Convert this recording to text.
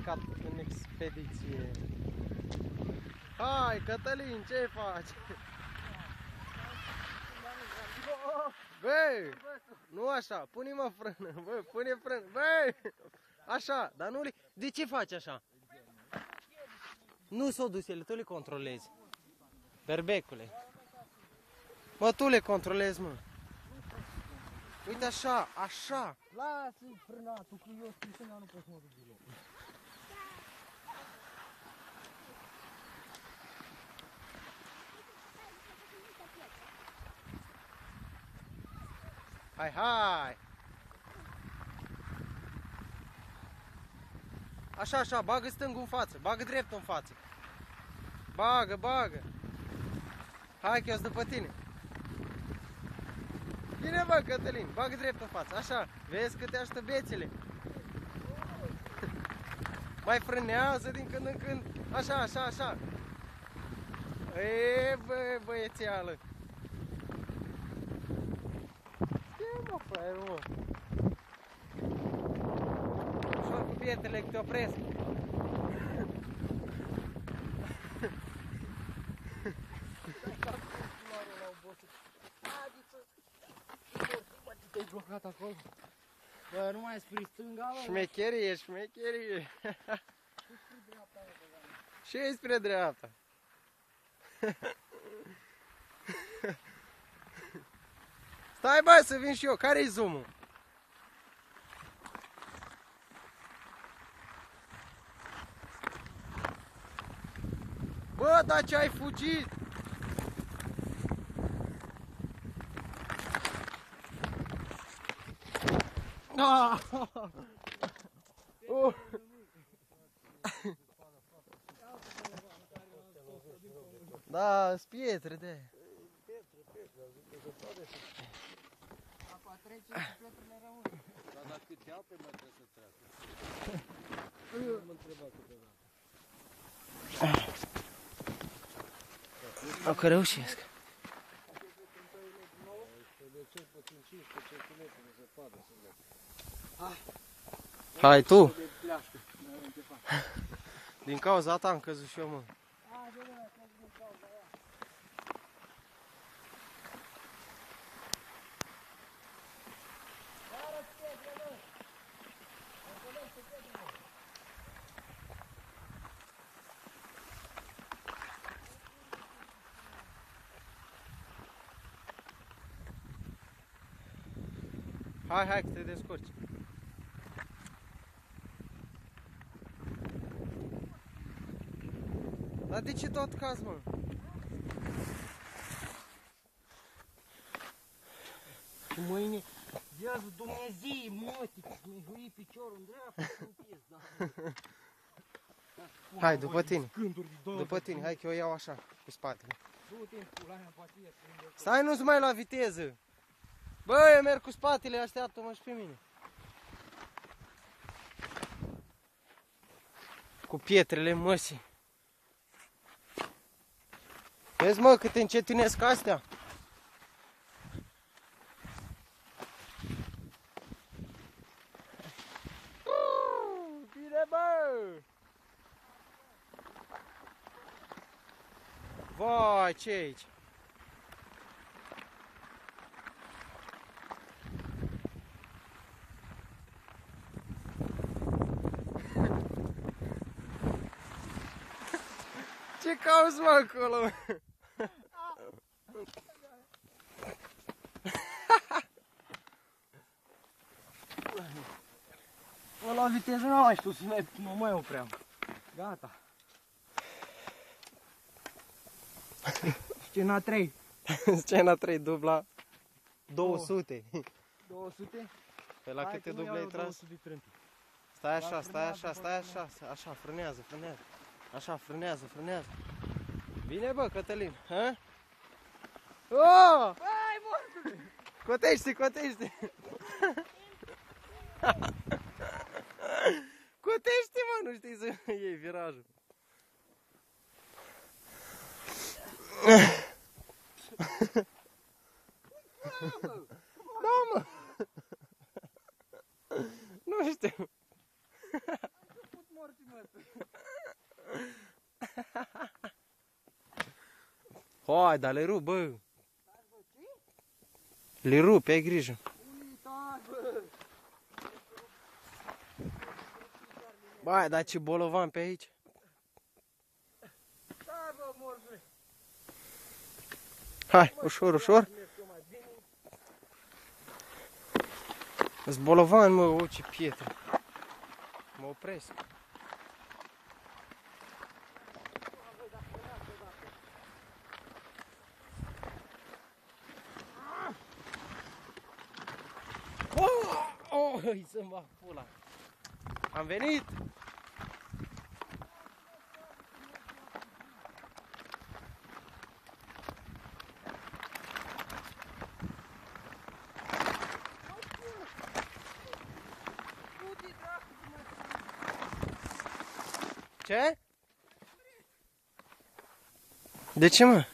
plecat în expediție. Hai, Cătălin, ce faci? Băi, nu așa, pune-mă frână, băi, pune frână, băi! Așa, dar nu le... De ce faci așa? Nu s-o dus ele, tu le controlezi. Berbecule. Mă, tu le controlezi, mă. Uite așa, așa. Lasă-i frânatul, că eu sunt frâna, nu pot să mă duc deloc. Hai, hai! Așa, așa, bagă stângul în față, bagă dreptul în față. Bagă, bagă. Hai că eu sunt după tine. Bine, bă, Cătălin, bagă dreptul în față, așa. Vezi că te ajută bețele. Mai frânează din când în când. Așa, așa, așa. E, bă, băiețeală. Ce mă faci, mă? Ușor cu pietrele, că te opresc. Te-ai blocat acolo? Bă, nu mai spui stânga, bă? Șmecherie, șmecherie. Și spre dreapta. Stai, bă, să vin și eu. Care-i zoom-ul? Bă, dar ce ai fugit? Ah! Da, sunt pietre de aia. Apa trece și pietrele rămân. Dar dacă câte ape mai trebuie să treacă? Nu mă întreba câteva. O, că reușesc. Trebuie cel puțin 15 centimetri de zăpadă să merg. Hai tu. De pleașcă. Din cauza ta am căzut și eu, mă. Hai, hai, că te descurci. Dar de ce tot caz, mă? Mâine, viază Dumnezei, mătii, mi-ai huit piciorul în dreapta, să-mi pies, da. Hai, după tine. Scânduri de două. După tine, hai că eu iau așa, cu spatele. Du-te în pula mea, poate ies. Stai, nu-ți mai la viteză. Bă, eu merg cu spatele, așteaptă-mă și pe mine. Cu pietrele măsii. Vezi, mă, cât te încetinesc astea? Bine, bă! Vai, ce aici? Ce cauți, mă, acolo? Mă, la viteză n-am mai știu să nu mai opream. Gata. Scena 3. Scena 3, dubla 200. 200? Pe la câte duble ai tras? Stai așa, stai așa, stai așa, așa, frânează, frânează. Așa, frânează, frânează. Bine, bă, Cătălin, ha? Oh! Hai, mortule! Cotește, cotește! Cotește, mă, nu știi să iei virajul. Da, mă! Nu știu. Morții, mă, Hai, dar le rup, bă. Le rup, ai grijă. Băi, dar ce bolovan pe aici. Hai, ușor, ușor. Îs bolovan, mă, o, ce pietre. Mă opresc. Oh, să-mi bag pula. Am venit. Ce? De ce, mă?